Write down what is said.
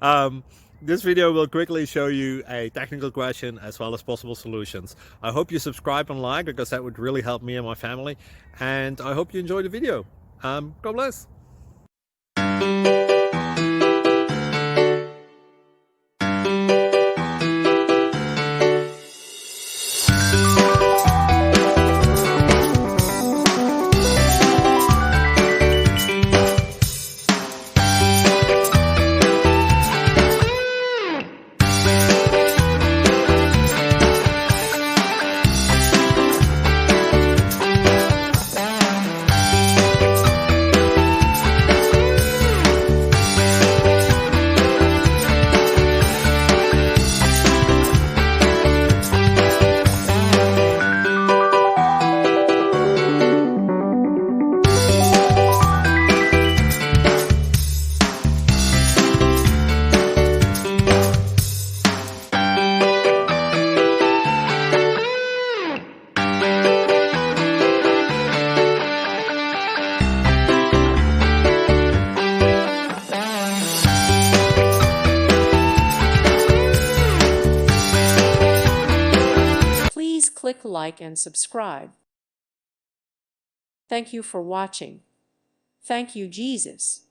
um, this video will quickly show you a technical question as well as possible solutions. I hope you subscribe and like, because that would really help me and my family. And I hope you enjoy the video. God bless. Please click like and subscribe. Thank you for watching. Thank you, Jesus.